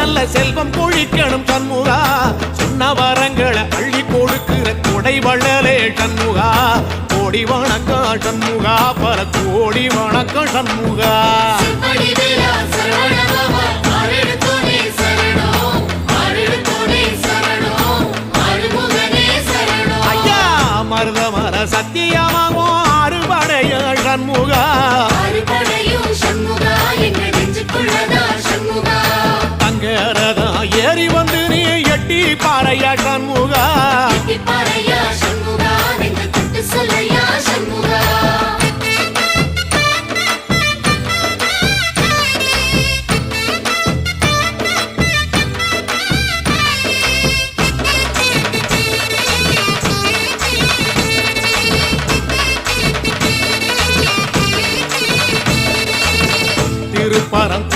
நல்ல செல்வம் கொழிக்கணும் சண்முகா சொன்ன வரங்களை அள்ளி கொடுக்கிற கொடை வள்ளலே சண்முகா கோடி வணக்கம் சண்முகா பல கோடி வணக்கம் சண்முகா ஐயா மருதமர சத்தியமாகோ அறுபடைய சண்முகா தங்கரதா ஏறி வந்து நீ எட்டி பாறையா சண்முகா திருப்பரம்